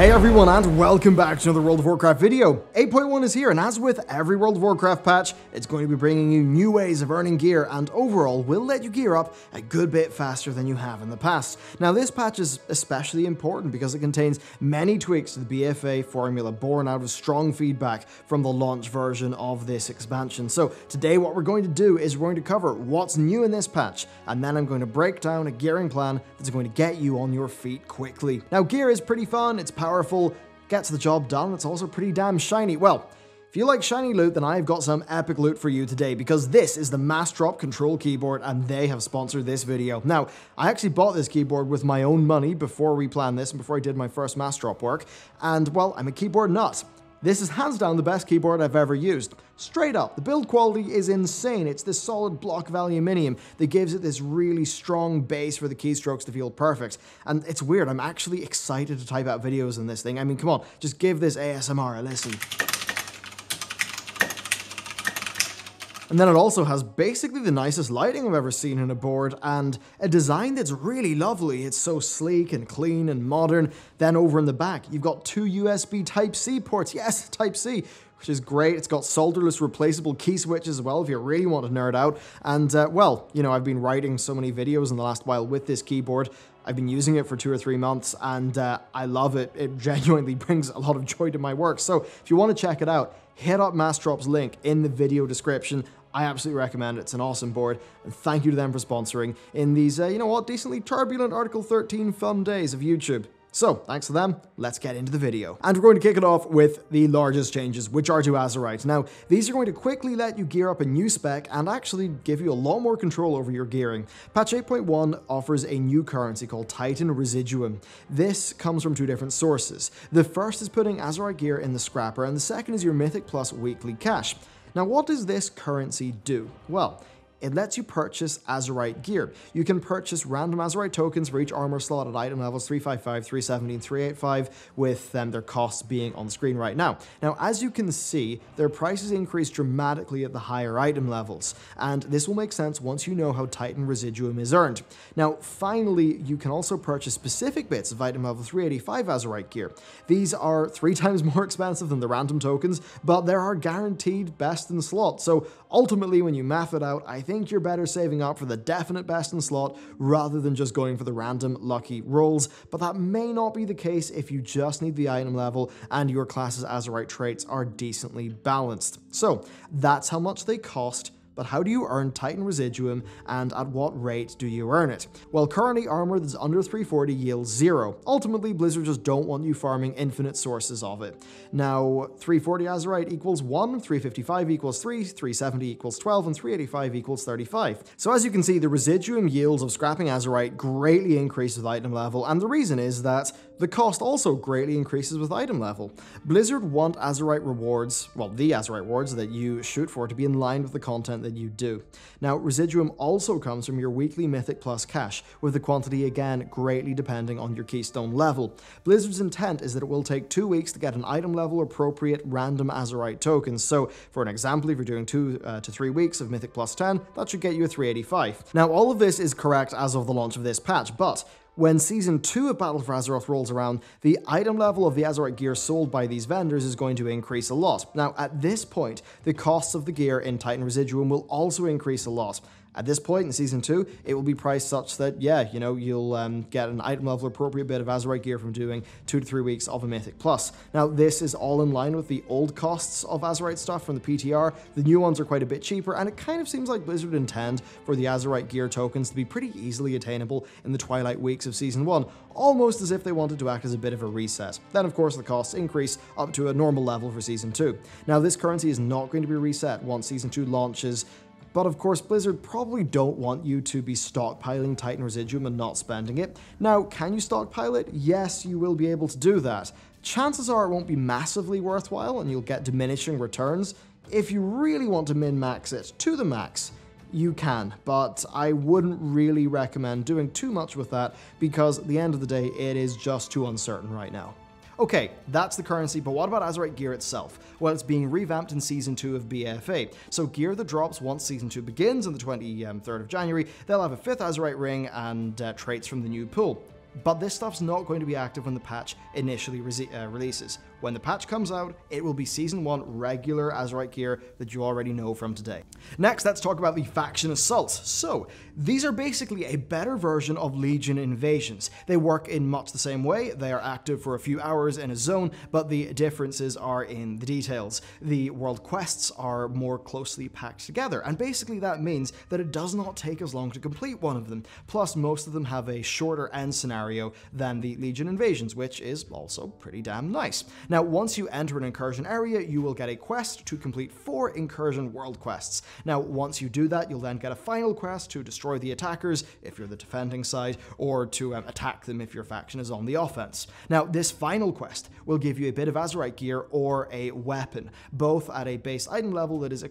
Hey everyone, and welcome back to another World of Warcraft video. 8.1 is here, and as with every World of Warcraft patch, it's going to be bringing you new ways of earning gear, and overall will let you gear up a good bit faster than you have in the past. Now this patch is especially important because it contains many tweaks to the BFA formula born out of strong feedback from the launch version of this expansion. So today what we're going to do is we're going to cover what's new in this patch, and then I'm going to break down a gearing plan that's going to get you on your feet quickly. Now gear is pretty fun, it's powerful, gets the job done, it's also pretty damn shiny. Well, if you like shiny loot, then I've got some epic loot for you today, because this is the Mass Drop Control keyboard, and they have sponsored this video. Now, I actually bought this keyboard with my own money before we planned this and before I did my first Mass Drop work, and well, I'm a keyboard nut. This is hands down the best keyboard I've ever used. Straight up, the build quality is insane. It's this solid block of aluminium that gives it this really strong base for the keystrokes to feel perfect. And it's weird, I'm actually excited to type out videos in this thing. I mean, come on, just give this ASMR a listen. And then it also has basically the nicest lighting I've ever seen in a board, and a design that's really lovely. It's so sleek and clean and modern. Then over in the back, you've got two USB Type-C ports. Yes, Type-C, which is great. It's got solderless replaceable key switches as well if you really want to nerd out. And well, you know, I've been writing so many videos in the last while with this keyboard. I've been using it for 2 or 3 months, and I love it. It genuinely brings a lot of joy to my work. So if you want to check it out, hit up Massdrop's link in the video description. I absolutely recommend it. It's an awesome board, and thank you to them for sponsoring in these, you know what, decently turbulent Article 13 fun days of YouTube. So, thanks to them, let's get into the video. And we're going to kick it off with the largest changes, which are to Azeroth. Now, these are going to quickly let you gear up a new spec and actually give you a lot more control over your gearing. Patch 8.1 offers a new currency called Titan Residuum. This comes from 2 different sources. The first is putting Azeroth gear in the scrapper, and the second is your Mythic Plus weekly cash. Now, what does this currency do? Well, it lets you purchase Azeroth gear. You can purchase random Azeroth tokens for each armor slot at item levels 355, 370, and 385, with their costs being on the screen right now. Now, as you can see, their prices increase dramatically at the higher item levels, and this will make sense once you know how Titan Residuum is earned. Now, finally, you can also purchase specific bits of item level 385 Azeroth gear. These are 3 times more expensive than the random tokens, but there are guaranteed best in slot, so ultimately, when you math it out, I think you're better saving up for the definite best in slot rather than just going for the random lucky rolls, but that may not be the case if you just need the item level and your class's Azeroth traits are decently balanced. So that's how much they cost. But how do you earn Titan Residuum, and at what rate do you earn it? Well, currently armor that's under 340 yields 0. Ultimately, Blizzard just don't want you farming infinite sources of it. Now, 340 Azeroth equals 1, 355 equals 3, 370 equals 12, and 385 equals 35. So as you can see, the Residuum yields of scrapping Azeroth greatly increase with item level, and the reason is that the cost also greatly increases with item level. Blizzard want Azeroth rewards, well, the Azeroth rewards that you shoot for, to be in line with the content that you do. Now, Residuum also comes from your weekly Mythic Plus cash, with the quantity again greatly depending on your keystone level. Blizzard's intent is that it will take 2 weeks to get an item level appropriate random Azeroth tokens. So, for an example, if you're doing 2 to 3 weeks of Mythic Plus 10, that should get you a 385. Now, all of this is correct as of the launch of this patch, but when Season 2 of Battle for Azeroth rolls around, the item level of the Azeroth gear sold by these vendors is going to increase a lot. Now, at this point, the costs of the gear in Titan Residuum will also increase a lot. At this point in Season 2, it will be priced such that, yeah, you know, you'll get an item level appropriate bit of Azeroth gear from doing 2 to 3 weeks of a Mythic Plus. Now, this is all in line with the old costs of Azeroth stuff from the PTR. The new ones are quite a bit cheaper, and it kind of seems like Blizzard intend for the Azeroth gear tokens to be pretty easily attainable in the twilight weeks of Season 1, almost as if they wanted to act as a bit of a reset. Then, of course, the costs increase up to a normal level for Season 2. Now, this currency is not going to be reset once Season 2 launches, but of course, Blizzard probably don't want you to be stockpiling Titan Residuum and not spending it. Now, can you stockpile it? Yes, you will be able to do that. Chances are it won't be massively worthwhile and you'll get diminishing returns. If you really want to min-max it to the max, you can, but I wouldn't really recommend doing too much with that because at the end of the day, it is just too uncertain right now. Okay, that's the currency, but what about Azeroth gear itself? Well, it's being revamped in Season 2 of BFA. So gear that drops once Season 2 begins on the 23rd of January, they'll have a 5th Azeroth ring and traits from the new pool. but this stuff's not going to be active when the patch initially releases. When the patch comes out, it will be Season 1 regular Azeroth gear that you already know from today. Next, let's talk about the faction assaults. So, these are basically a better version of Legion invasions. They work in much the same way. They are active for a few hours in a zone, but the differences are in the details. The world quests are more closely packed together, and basically that means that it does not take as long to complete one of them. Plus, most of them have a shorter end scenario than the Legion invasions, which is also pretty damn nice. Now, once you enter an incursion area, you will get a quest to complete 4 incursion world quests. Now, once you do that, you'll then get a final quest to destroy the attackers if you're the defending side, or to attack them if your faction is on the offense. Now, this final quest will give you a bit of Azeroth gear or a weapon, both at a base item level that is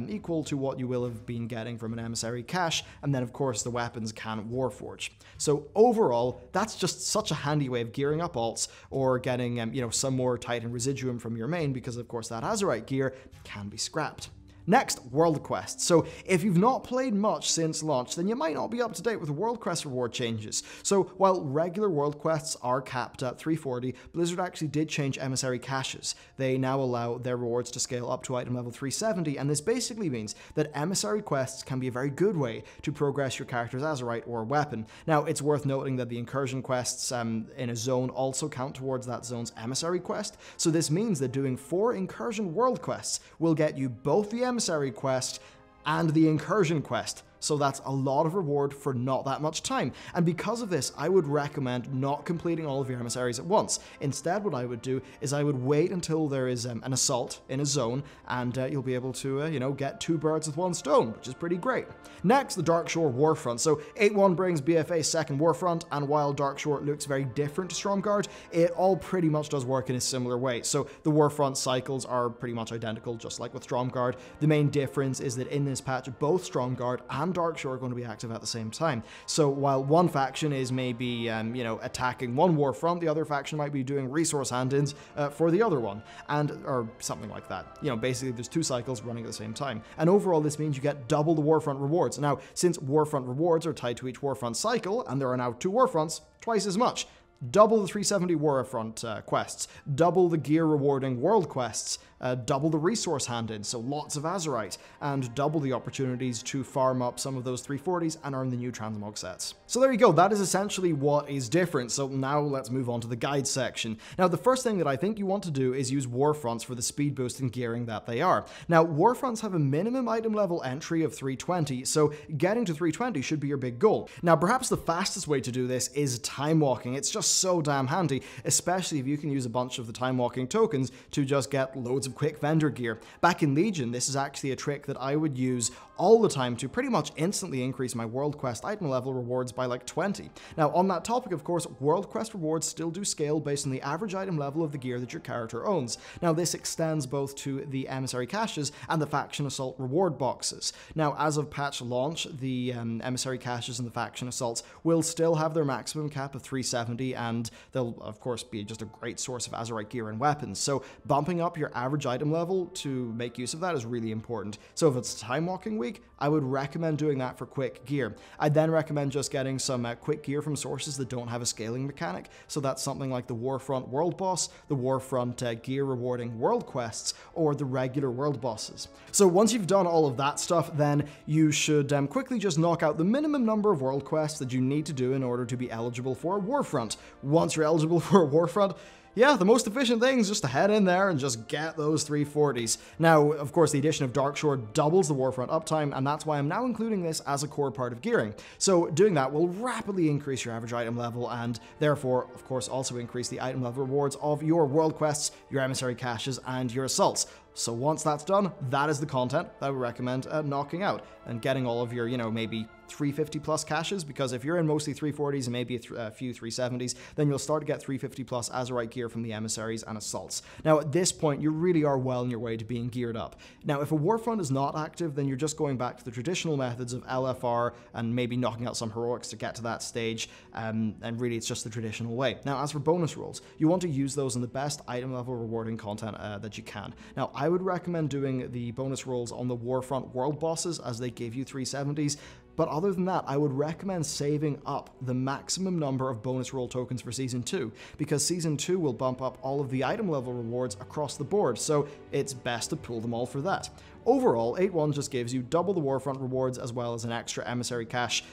equal to what you will have been getting from an emissary cache, and then of course the weapons can Warforge. So overall, that's just such a handy way of gearing up alts, or getting some more Titan Residuum from your main, because of course that Azeroth gear can be scrapped. Next, world quests. So if you've not played much since launch, then you might not be up to date with world quest reward changes. So while regular world quests are capped at 340, Blizzard actually did change emissary caches. They now allow their rewards to scale up to item level 370, and this basically means that emissary quests can be a very good way to progress your character's Azeroth or weapon. Now, it's worth noting that the incursion quests in a zone also count towards that zone's emissary quest, so this means that doing 4 incursion world quests will get you both the emissary quest and the incursion quest. So that's a lot of reward for not that much time. And because of this, I would recommend not completing all of your emissaries at once. Instead, what I would do is I would wait until there is an assault in a zone, and you'll be able to, get 2 birds with 1 stone, which is pretty great. Next, the Darkshore Warfront. So 8.1 brings BFA's second Warfront, and while Darkshore looks very different to Stromgarde, it all pretty much does work in a similar way. So the Warfront cycles are pretty much identical, just like with Stromgarde. The main difference is that in this patch, both Stromgarde and Darkshore are going to be active at the same time. So while one faction is maybe, attacking one Warfront, the other faction might be doing resource hand-ins for the other one, or something like that. Basically there's 2 cycles running at the same time. And overall, this means you get double the Warfront rewards. Now, since Warfront rewards are tied to each Warfront cycle, and there are now 2 Warfronts, twice as much. Double the 370 Warfront quests, double the gear rewarding world quests, double the resource hand-in, so lots of Azeroth, and double the opportunities to farm up some of those 340s and earn the new transmog sets. So there you go, that is essentially what is different. So now let's move on to the guide section. Now, the first thing that I think you want to do is use Warfronts for the speed boost and gearing that they are. Now, Warfronts have a minimum item level entry of 320, so getting to 320 should be your big goal. Now, perhaps the fastest way to do this is time walking. It's just so damn handy, especially if you can use a bunch of the time walking tokens to just get loads of quick vendor gear. Back in Legion, this is actually a trick that I would use all the time to pretty much instantly increase my world quest item level rewards by like 20. Now, on that topic, of course, world quest rewards still do scale based on the average item level of the gear that your character owns. Now, this extends both to the emissary caches and the faction assault reward boxes. Now, as of patch launch, the emissary caches and the faction assaults will still have their maximum cap of 370, and they'll of course be just a great source of Azeroth gear and weapons. So bumping up your average item level to make use of that is really important. So if it's time walking week, I would recommend doing that for quick gear. I'd then recommend just getting some quick gear from sources that don't have a scaling mechanic. So that's something like the Warfront world boss, the Warfront gear rewarding world quests, or the regular world bosses. So once you've done all of that stuff, then you should quickly just knock out the minimum number of world quests that you need to do in order to be eligible for a Warfront. Once you're eligible for a Warfront, yeah, the most efficient thing is just to head in there and just get those 340s. Now, of course, the addition of Darkshore doubles the Warfront uptime, and that's why I'm now including this as a core part of gearing. So doing that will rapidly increase your average item level, and therefore, of course, also increase the item level rewards of your world quests, your emissary caches, and your assaults. So once that's done, that is the content that I would recommend knocking out and getting all of your, maybe 350 plus caches, because if you're in mostly 340s and maybe a few 370s, then you'll start to get 350 plus Azeroth gear from the emissaries and assaults. Now, at this point, you really are well on your way to being geared up. Now, if a Warfront is not active, then you're just going back to the traditional methods of LFR and maybe knocking out some heroics to get to that stage, and really it's just the traditional way. Now, as for bonus rolls, you want to use those in the best item level rewarding content that you can. Now, I would recommend doing the bonus rolls on the Warfront world bosses, as they give you 370s. But other than that, I would recommend saving up the maximum number of bonus roll tokens for Season 2, because Season 2 will bump up all of the item level rewards across the board, so it's best to pool them all for that. Overall, 8.1 just gives you double the Warfront rewards as well as an extra emissary cache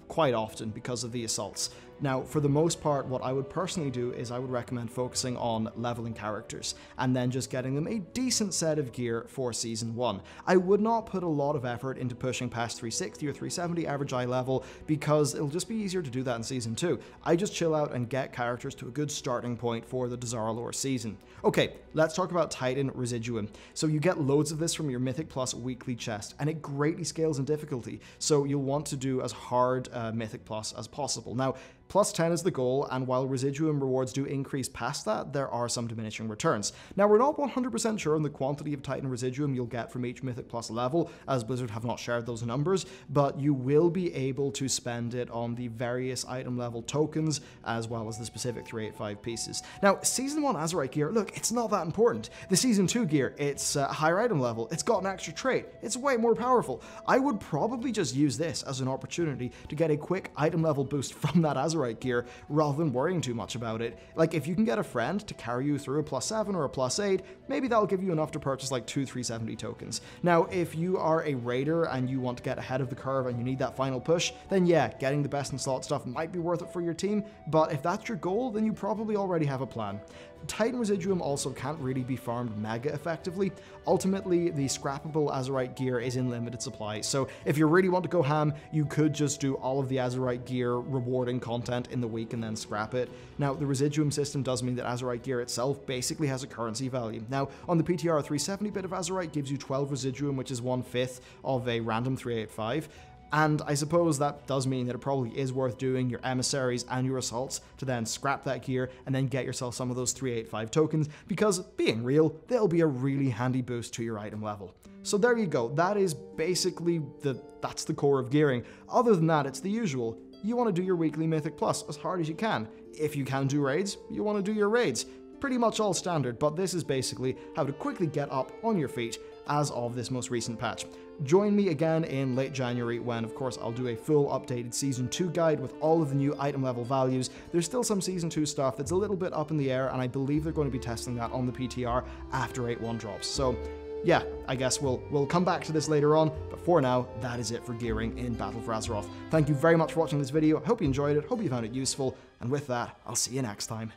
quite often because of the assaults. Now, for the most part, what I would personally do is I would recommend focusing on leveling characters and then just getting them a decent set of gear for Season 1. I would not put a lot of effort into pushing past 360 or 370 average eye level because it'll just be easier to do that in Season 2. I just chill out and get characters to a good starting point for the Dazar'alor season. Okay, let's talk about Titan Residuum. So you get loads of this from your Mythic Plus weekly chest, and it greatly scales in difficulty, so you'll want to do as hard Mythic Plus as possible. Now, plus 10 is the goal, and while Residuum rewards do increase past that, there are some diminishing returns. Now, we're not 100% sure on the quantity of Titan Residuum you'll get from each Mythic Plus level, as Blizzard have not shared those numbers, but you will be able to spend it on the various item level tokens, as well as the specific 385 pieces. Now, Season 1 Azeroth gear, look, it's not that important. The Season 2 gear, it's higher item level, it's got an extra trait, it's way more powerful. I would probably just use this as an opportunity to get a quick item level boost from that Azeroth gear rather than worrying too much about it. Like, if you can get a friend to carry you through a +7 or a +8, maybe that'll give you enough to purchase like 2 370 tokens. Now, if you are a raider and you want to get ahead of the curve and you need that final push, then yeah, getting the best in slot stuff might be worth it for your team, but if that's your goal, then you probably already have a plan. Titan Residuum also can't really be farmed mega effectively. Ultimately, the scrappable Azeroth gear is in limited supply, so if you really want to go ham, you could just do all of the Azeroth gear rewarding content in the week and then scrap it. Now, the Residuum system does mean that Azeroth gear itself basically has a currency value. Now, on the PTR, a 370 bit of Azeroth gives you 12 Residuum, which is 1/5 of a random 385. And I suppose that does mean that it probably is worth doing your emissaries and your assaults to then scrap that gear and then get yourself some of those 385 tokens, because being real, they'll be a really handy boost to your item level. So there you go, that is basically that's the core of gearing. Other than that, it's the usual. You want to do your weekly Mythic Plus as hard as you can. If you can do raids, you want to do your raids. Pretty much all standard, but this is basically how to quickly get up on your feet as of this most recent patch. Join me again in late January when, of course, I'll do a full updated Season 2 guide with all of the new item level values. There's still some Season 2 stuff that's a little bit up in the air, and I believe they're going to be testing that on the PTR after 8.1 drops. So yeah, I guess we'll come back to this later on, but for now, that is it for gearing in Battle for Azeroth. Thank you very much for watching this video. I hope you enjoyed it, hope you found it useful, and with that, I'll see you next time.